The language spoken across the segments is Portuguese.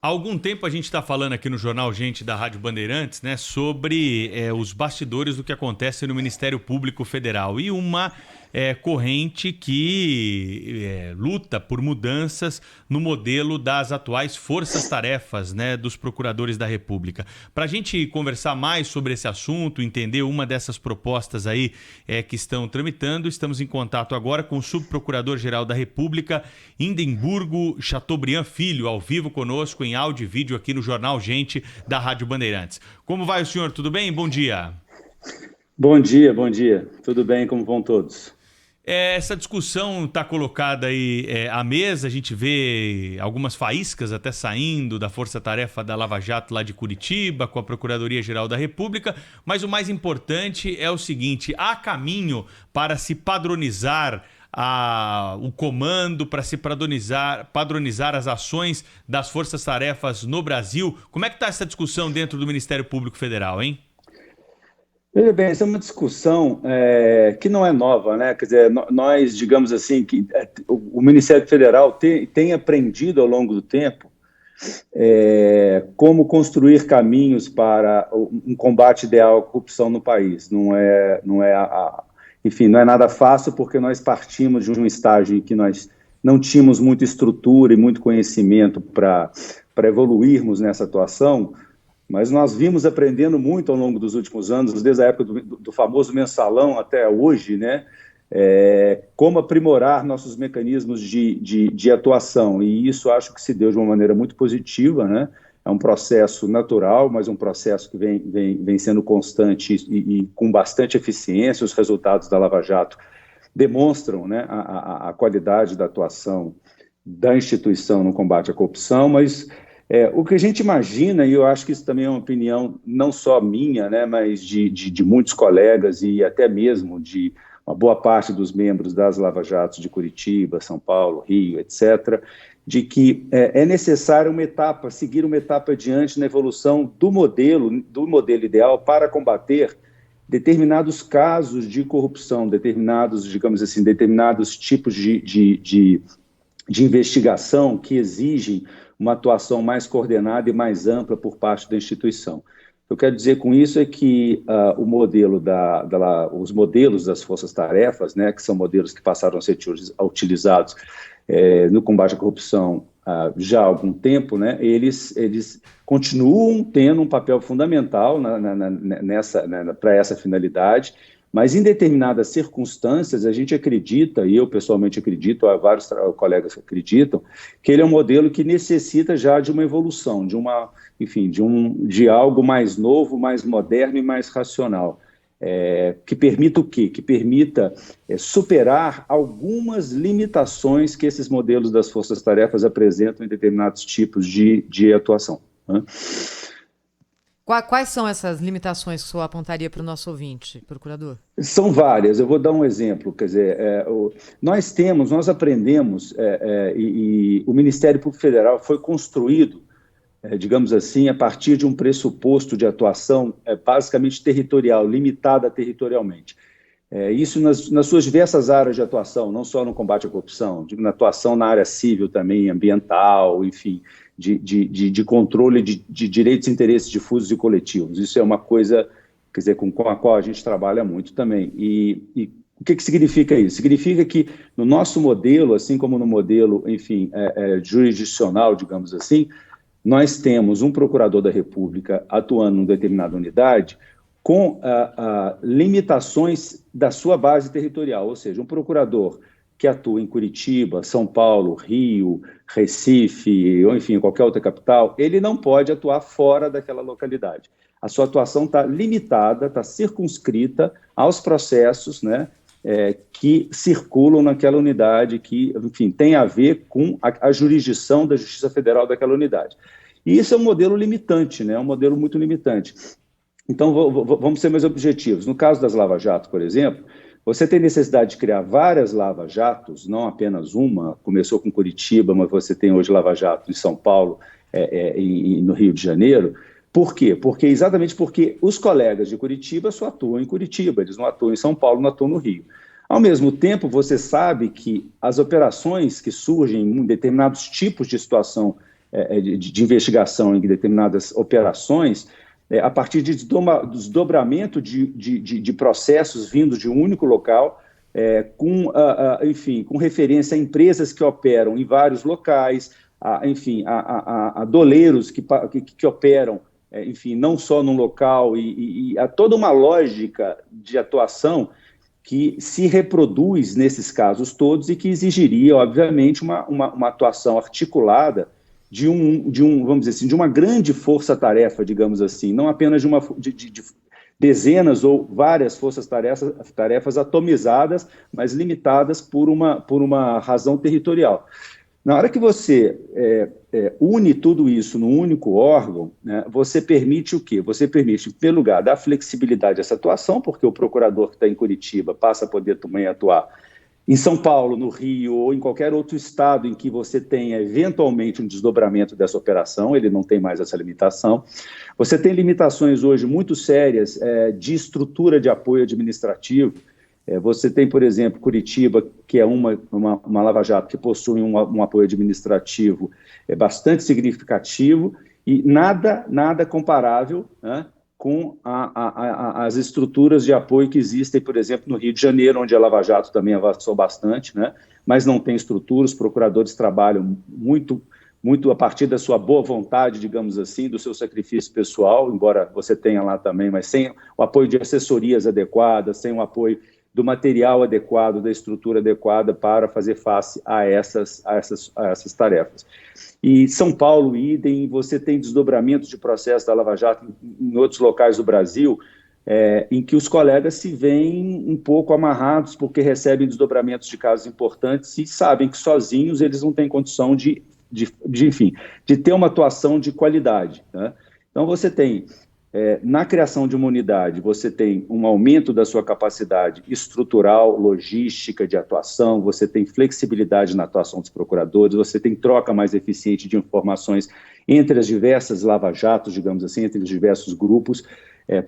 Há algum tempo a gente está falando aqui no Jornal Gente da Rádio Bandeirantes, né, sobre os bastidores do que acontece no Ministério Público Federal e uma corrente que luta por mudanças no modelo das atuais forças-tarefas, né, dos procuradores da República. Para a gente conversar mais sobre esse assunto, entender uma dessas propostas aí que estão tramitando, estamos em contato agora com o Subprocurador-Geral da República, Indemburgo Chateaubriand Filho, ao vivo conosco em áudio e vídeo aqui no Jornal Gente da Rádio Bandeirantes. Como vai o senhor? Tudo bem? Bom dia. Bom dia, bom dia. Tudo bem? Como vão todos? Essa discussão está colocada aí à mesa, a gente vê algumas faíscas até saindo da força-tarefa da Lava Jato lá de Curitiba, com a Procuradoria-Geral da República, mas o mais importante é o seguinte: há caminho para se padronizar o comando, para se padronizar as ações das forças-tarefas no Brasil? Como é que está essa discussão dentro do Ministério Público Federal, hein? Veja bem, essa é uma discussão que não é nova, né? Quer dizer, nós, digamos assim, que o Ministério Federal tem aprendido ao longo do tempo como construir caminhos para um combate ideal à corrupção no país. Enfim, não é nada fácil, porque nós partimos de um estágio em que nós não tínhamos muita estrutura e muito conhecimento para evoluirmos nessa atuação. Mas nós vimos aprendendo muito ao longo dos últimos anos, desde a época do famoso mensalão até hoje, né? Como aprimorar nossos mecanismos de atuação. E isso acho que se deu de uma maneira muito positiva, né? É um processo natural, mas um processo que vem sendo constante e com bastante eficiência. Os resultados da Lava Jato demonstram, né, a qualidade da atuação da instituição no combate à corrupção, mas o que a gente imagina, e eu acho que isso também é uma opinião não só minha, né, mas de muitos colegas e até mesmo de uma boa parte dos membros das Lava Jatos de Curitiba, São Paulo, Rio, etc., de que é necessário seguir uma etapa adiante na evolução do modelo ideal para combater determinados casos de corrupção, digamos assim, determinados tipos de investigação que exigem uma atuação mais coordenada e mais ampla por parte da instituição. Eu quero dizer com isso é que os modelos das forças-tarefas, né, que são modelos que passaram a ser utilizados no combate à corrupção já há algum tempo, né, eles continuam tendo um papel fundamental para essa finalidade, mas em determinadas circunstâncias a gente acredita, e eu pessoalmente acredito, há vários colegas que acreditam, que ele é um modelo que necessita já de uma evolução, de algo mais novo, mais moderno e mais racional. Que permita o quê? Que permita superar algumas limitações que esses modelos das forças-tarefas apresentam em determinados tipos de atuação, né? Quais são essas limitações que o senhor apontaria para o nosso ouvinte, procurador? São várias, eu vou dar um exemplo, quer dizer, nós aprendemos, e o Ministério Público Federal foi construído, digamos assim, a partir de um pressuposto de atuação basicamente territorial, limitada territorialmente. Isso nas suas diversas áreas de atuação, não só no combate à corrupção, digo, na atuação na área civil também, ambiental, enfim, de controle de direitos e interesses difusos e coletivos. Isso é uma coisa, quer dizer, com a qual a gente trabalha muito também. E o que significa isso? Significa que no nosso modelo, assim como no modelo, enfim, jurisdicional, digamos assim, nós temos um procurador da República atuando em determinada unidade com limitações da sua base territorial, ou seja, um procurador que atua em Curitiba, São Paulo, Rio, Recife, ou enfim, qualquer outra capital, ele não pode atuar fora daquela localidade. A sua atuação está limitada, está circunscrita aos processos, né, que circulam naquela unidade, que, enfim, tem a ver com a jurisdição da Justiça Federal daquela unidade. E isso é um modelo limitante, né, é um modelo muito limitante. Então, vamos ser mais objetivos. No caso das Lava Jato, por exemplo, você tem necessidade de criar várias lava-jatos, não apenas uma, começou com Curitiba, mas você tem hoje lava-jato em São Paulo e no Rio de Janeiro. Por quê? Exatamente porque os colegas de Curitiba só atuam em Curitiba, eles não atuam em São Paulo, não atuam no Rio. Ao mesmo tempo, você sabe que as operações que surgem em determinados tipos de situação de investigação em determinadas operações, a partir de desdobramento de processos vindos de um único local, com referência a empresas que operam em vários locais, a doleiros que operam, não só num local, e há toda uma lógica de atuação que se reproduz nesses casos todos e que exigiria, obviamente, uma atuação articulada vamos dizer assim, de uma grande força-tarefa, digamos assim, não apenas de dezenas ou várias forças-tarefas atomizadas, mas limitadas por uma razão territorial. Na hora que você une tudo isso num único órgão, né, você permite o quê? Você permite, em primeiro lugar, dar flexibilidade a essa atuação, porque o procurador que está em Curitiba passa a poder também atuar em São Paulo, no Rio ou em qualquer outro estado em que você tenha eventualmente um desdobramento dessa operação, ele não tem mais essa limitação. Você tem limitações hoje muito sérias de estrutura de apoio administrativo. Você tem, por exemplo, Curitiba, que é uma Lava Jato que possui um apoio administrativo bastante significativo e nada comparável, né, com as estruturas de apoio que existem, por exemplo, no Rio de Janeiro, onde a Lava Jato também avançou bastante, né, mas não tem estrutura, os procuradores trabalham muito a partir da sua boa vontade, digamos assim, do seu sacrifício pessoal, embora você tenha lá também, mas sem o apoio de assessorias adequadas, sem o apoio do material adequado, da estrutura adequada para fazer face a essas tarefas. E São Paulo, idem, você tem desdobramentos de processo da Lava Jato em outros locais do Brasil, em que os colegas se veem um pouco amarrados porque recebem desdobramentos de casos importantes e sabem que sozinhos eles não têm condição de ter uma atuação de qualidade, né? Então você tem na criação de uma unidade, você tem um aumento da sua capacidade estrutural, logística de atuação, você tem flexibilidade na atuação dos procuradores, você tem troca mais eficiente de informações entre as diversas lava-jatos, digamos assim, entre os diversos grupos,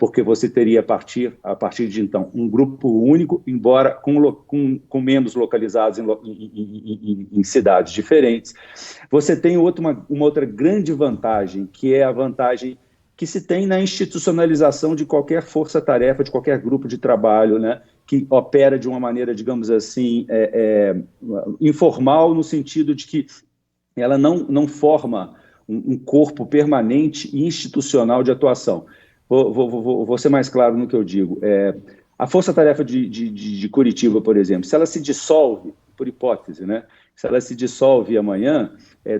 porque você teria, a partir de então, um grupo único, embora com membros localizados em cidades diferentes. Você tem uma outra grande vantagem, que é a vantagem que se tem na institucionalização de qualquer força-tarefa, de qualquer grupo de trabalho, né, que opera de uma maneira, digamos assim, informal, no sentido de que ela não forma um corpo permanente e institucional de atuação. Vou ser mais claro no que eu digo. A força-tarefa de Curitiba, por exemplo, se ela se dissolve, por hipótese, né, se ela se dissolve amanhã,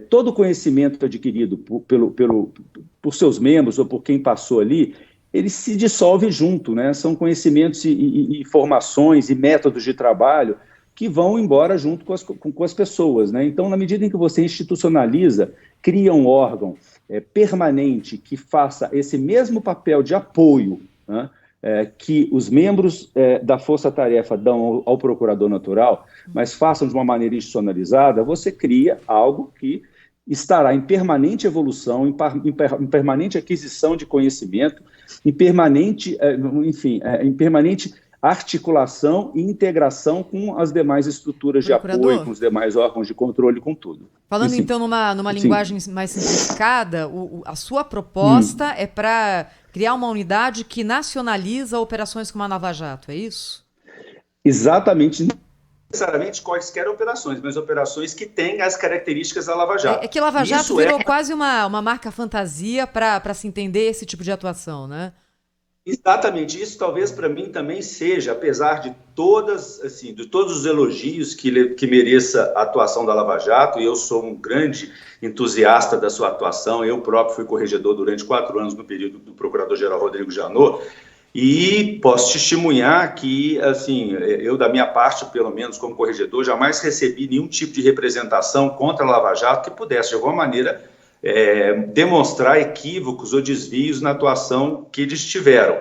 todo o conhecimento adquirido por seus membros ou por quem passou ali, ele se dissolve junto, né? São conhecimentos e formações e métodos de trabalho que vão embora junto com as pessoas, né? Então, na medida em que você institucionaliza, cria um órgão permanente que faça esse mesmo papel de apoio, né, que os membros da Força-Tarefa dão ao Procurador Natural, mas façam de uma maneira institucionalizada, você cria algo que estará em permanente evolução, em permanente aquisição de conhecimento, em permanente articulação e integração com as demais estruturas de apoio, com os demais órgãos de controle, com tudo. Falando então numa linguagem mais simplificada, a sua proposta é para criar uma unidade que nacionaliza operações como a Lava Jato, é isso? Exatamente. Não necessariamente quaisquer operações, mas operações que têm as características da Lava Jato. É que Lava Jato virou quase uma marca fantasia para se entender esse tipo de atuação, né? Exatamente, isso talvez para mim também seja, apesar de todos os elogios que mereça a atuação da Lava Jato, e eu sou um grande entusiasta da sua atuação, eu próprio fui corregedor durante 4 anos no período do Procurador-Geral Rodrigo Janot, e posso testemunhar que, assim, eu da minha parte, pelo menos como corregedor, jamais recebi nenhum tipo de representação contra a Lava Jato que pudesse, de alguma maneira, demonstrar equívocos ou desvios na atuação que eles tiveram.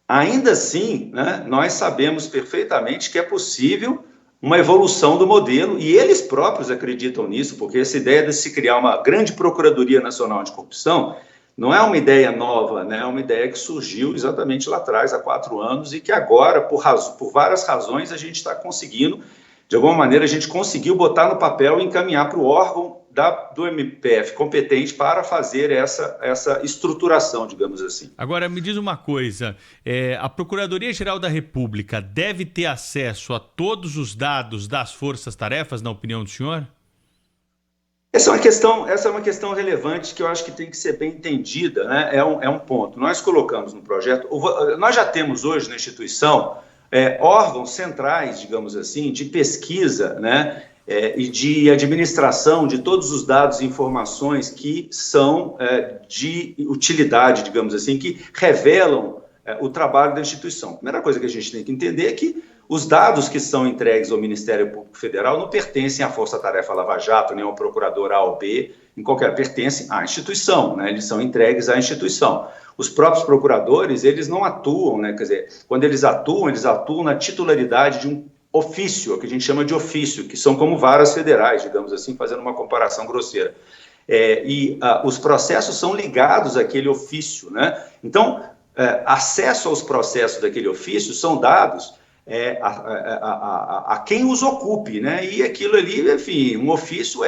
Ainda assim, né, nós sabemos perfeitamente que é possível uma evolução do modelo, e eles próprios acreditam nisso, porque essa ideia de se criar uma grande Procuradoria Nacional Anticorrupção não é uma ideia nova, né, é uma ideia que surgiu exatamente lá atrás, há 4 anos, e que agora, por várias razões, a gente está conseguindo, de alguma maneira, a gente conseguiu botar no papel e encaminhar para o órgão do MPF competente para fazer essa estruturação, digamos assim. Agora, me diz uma coisa, a Procuradoria-Geral da República deve ter acesso a todos os dados das forças-tarefas, na opinião do senhor? Essa é uma questão relevante que eu acho que tem que ser bem entendida, né? É um ponto. Nós colocamos no projeto, nós já temos hoje na instituição órgãos centrais, digamos assim, de pesquisa, né? E de administração de todos os dados e informações que são de utilidade, digamos assim, que revelam o trabalho da instituição. A primeira coisa que a gente tem que entender é que os dados que são entregues ao Ministério Público Federal não pertencem à Força Tarefa Lava Jato, nem ao procurador A ou B, pertencem à instituição, né? Eles são entregues à instituição. Os próprios procuradores, eles não atuam, né? Quer dizer, quando eles atuam na titularidade de um ofício, que a gente chama de ofício, que são como varas federais, digamos assim, fazendo uma comparação grosseira. Os processos são ligados àquele ofício, né? Então, acesso aos processos daquele ofício são dados a quem os ocupe, né? E aquilo ali, enfim, um ofício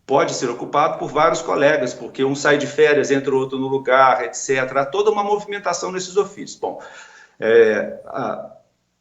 pode ser ocupado por vários colegas, porque um sai de férias, entra outro no lugar, etc. Há toda uma movimentação nesses ofícios. Bom,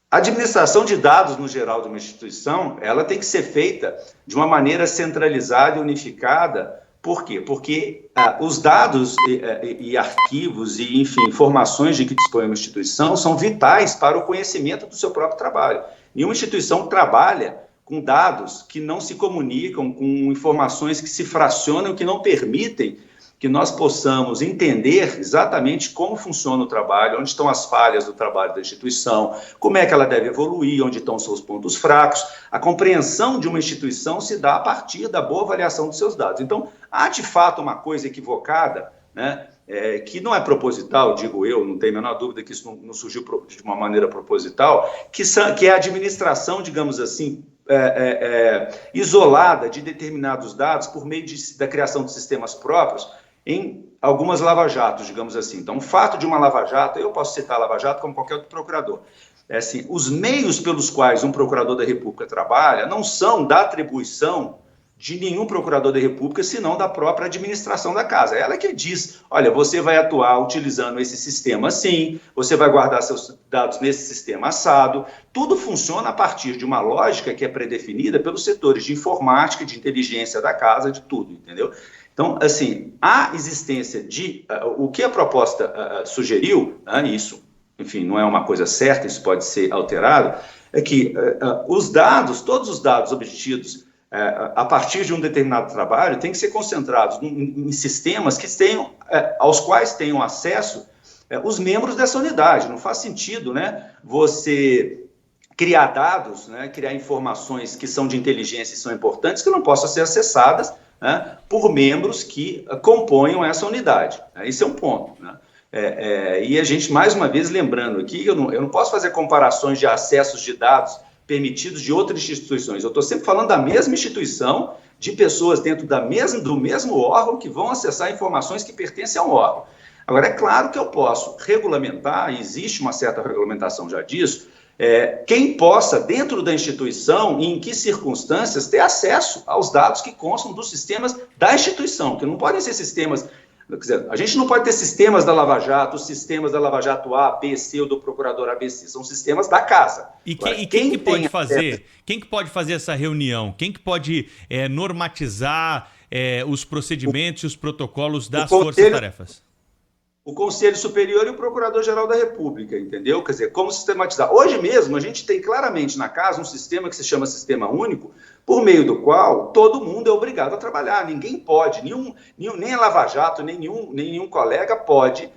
a administração de dados, no geral, de uma instituição, ela tem que ser feita de uma maneira centralizada e unificada. Por quê? Porque os dados e arquivos e, enfim, informações de que dispõe uma instituição são vitais para o conhecimento do seu próprio trabalho. Nenhuma instituição trabalha com dados que não se comunicam, com informações que se fracionam, que não permitem que nós possamos entender exatamente como funciona o trabalho, onde estão as falhas do trabalho da instituição, como é que ela deve evoluir, onde estão seus pontos fracos. A compreensão de uma instituição se dá a partir da boa avaliação dos seus dados. Então, há de fato uma coisa equivocada, né, que não é proposital, digo eu, não tenho a menor dúvida que isso não surgiu de uma maneira proposital, que é a administração, digamos assim, isolada de determinados dados por meio da criação de sistemas próprios, em algumas lava-jatos, digamos assim. Então, o fato de uma lava-jato, eu posso citar a lava-jato como qualquer outro procurador, assim, os meios pelos quais um procurador da República trabalha não são da atribuição de nenhum procurador da República, senão da própria administração da casa. Ela que diz, olha, você vai atuar utilizando esse sistema assim, você vai guardar seus dados nesse sistema assado. Tudo funciona a partir de uma lógica que é predefinida pelos setores de informática, de inteligência da casa, de tudo, entendeu? Então, assim, a existência de... o que a proposta sugeriu, isso, enfim, não é uma coisa certa, isso pode ser alterado, é que os dados, todos os dados obtidos a partir de um determinado trabalho têm que ser concentrados em sistemas que aos quais tenham acesso os membros dessa unidade. Não faz sentido, né, você criar dados, né, criar informações que são de inteligência e são importantes, que não possam ser acessadas, né, por membros que componham essa unidade. Esse é um ponto, né? E a gente, mais uma vez, lembrando aqui, eu não posso fazer comparações de acessos de dados permitidos de outras instituições. Eu estou sempre falando da mesma instituição, de pessoas dentro do mesmo órgão que vão acessar informações que pertencem a um órgão. Agora, é claro que eu posso regulamentar, e existe uma certa regulamentação já disso, quem possa, dentro da instituição, em que circunstâncias, ter acesso aos dados que constam dos sistemas da instituição, que não podem ser sistemas... Quer dizer, a gente não pode ter sistemas da Lava Jato, os sistemas da Lava Jato A, B, C ou do procurador ABC, são sistemas da casa. E quem que pode fazer? Quem que pode fazer essa reunião? Quem que pode normatizar os procedimentos e os protocolos das forças-tarefas? O Conselho Superior e o Procurador-Geral da República, entendeu? Quer dizer, como sistematizar? Hoje mesmo, a gente tem claramente na casa um sistema que se chama Sistema Único, por meio do qual todo mundo é obrigado a trabalhar. Ninguém pode, nem a Lava Jato, nem nenhum colega pode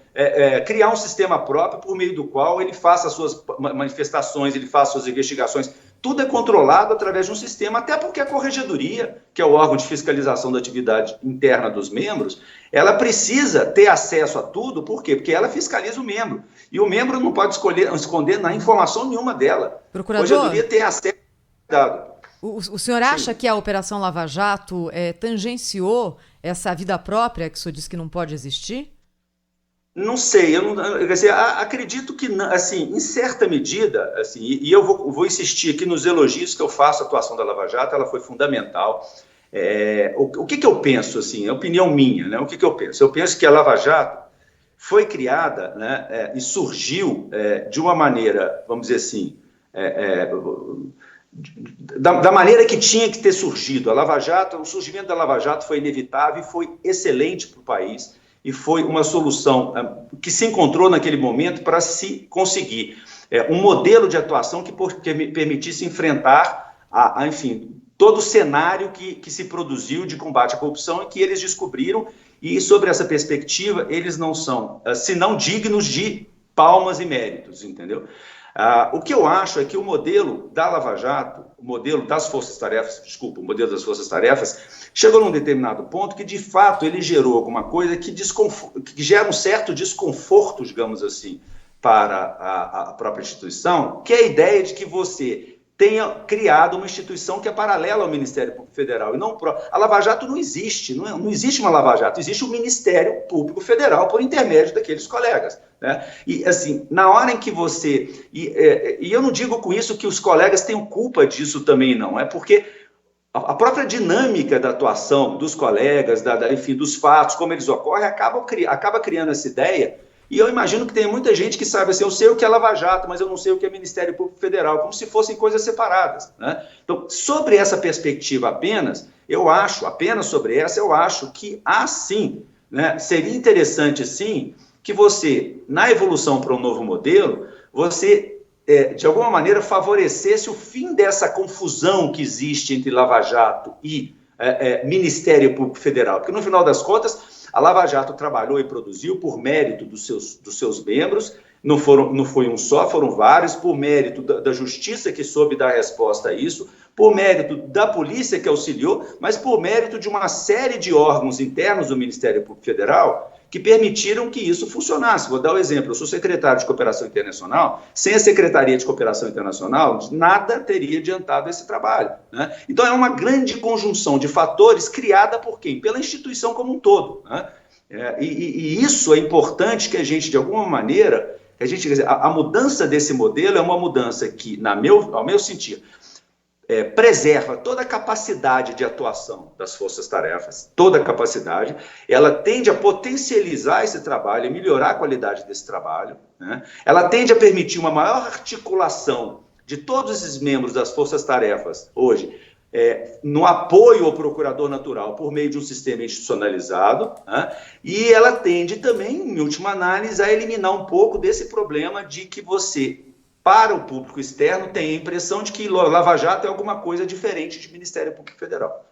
criar um sistema próprio por meio do qual ele faça as suas manifestações, ele faça suas investigações. Tudo é controlado através de um sistema, até porque a Corregedoria, que é o órgão de fiscalização da atividade interna dos membros, ela precisa ter acesso a tudo, por quê? Porque ela fiscaliza o membro. E o membro não pode esconder na informação nenhuma dela. Procurador, a Corregedoria tem acesso a dado. O senhor acha que a Operação Lava Jato tangenciou essa vida própria que o senhor disse que não pode existir? Não sei, acredito que, assim, em certa medida, assim, e eu vou insistir aqui nos elogios que eu faço à atuação da Lava Jato, ela foi fundamental. O que eu penso, assim, é opinião minha, né? O que eu penso? Eu penso que a Lava Jato foi criada, né, e surgiu de uma maneira, vamos dizer assim, da maneira que tinha que ter surgido. O surgimento da Lava Jato foi inevitável e foi excelente para o país, e foi uma solução que se encontrou naquele momento para se conseguir um modelo de atuação que permitisse enfrentar, enfim, todo o cenário que se produziu de combate à corrupção e que eles descobriram, e sobre essa perspectiva, eles não são, senão dignos de palmas e méritos, entendeu? O que eu acho é que o modelo da Lava Jato, o modelo das Forças-Tarefas, o modelo das Forças-Tarefas, chegou num determinado ponto que, de fato, ele gerou alguma coisa que gera um certo desconforto, digamos assim, para a própria instituição, que é a ideia de que você tenha criado uma instituição que é paralela ao Ministério Público Federal. E não, a Lava Jato não existe, não existe uma Lava Jato, existe o Ministério Público Federal por intermédio daqueles colegas, né? E, assim, na hora em que você... E eu não digo com isso que os colegas tenham culpa disso também, não. É porque a própria dinâmica da atuação dos colegas, enfim, dos fatos, como eles ocorrem, acaba criando essa ideia. E eu imagino que tem muita gente que sabe assim, eu sei o que é Lava Jato, mas eu não sei o que é Ministério Público Federal, como se fossem coisas separadas, né? Então, sobre essa perspectiva apenas sobre essa, eu acho que sim, né, seria interessante, sim, que você, na evolução para um novo modelo, você, de alguma maneira, favorecesse o fim dessa confusão que existe entre Lava Jato e Ministério Público Federal, porque, no final das contas, a Lava Jato trabalhou e produziu por mérito dos seus membros, não foi um só, foram vários, por mérito da justiça que soube dar resposta a isso, por mérito da polícia que auxiliou, mas por mérito de uma série de órgãos internos do Ministério Público Federal que permitiram que isso funcionasse. Vou dar um exemplo, eu sou secretário de Cooperação Internacional, sem a Secretaria de Cooperação Internacional, nada teria adiantado esse trabalho, né? Então é uma grande conjunção de fatores criada por quem? Pela instituição como um todo, né? E isso é importante que a gente, de alguma maneira, quer dizer, a mudança desse modelo é uma mudança que, ao meu sentir, preserva toda a capacidade de atuação das forças-tarefas, toda a capacidade, ela tende a potencializar esse trabalho e melhorar a qualidade desse trabalho, né? Ela tende a permitir uma maior articulação de todos esses membros das forças-tarefas hoje, no apoio ao procurador natural por meio de um sistema institucionalizado, né? E ela tende também, em última análise, a eliminar um pouco desse problema de que você, para o público externo, tem a impressão de que Lava Jato é alguma coisa diferente de Ministério Público Federal.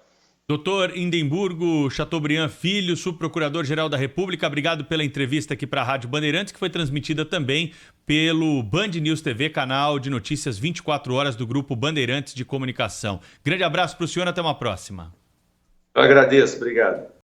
Doutor Indemburgo Chateaubriand Filho, subprocurador-geral da República, obrigado pela entrevista aqui para a Rádio Bandeirantes, que foi transmitida também pelo Band News TV, canal de notícias 24 horas do Grupo Bandeirantes de Comunicação. Grande abraço para o senhor, até uma próxima. Eu agradeço, obrigado.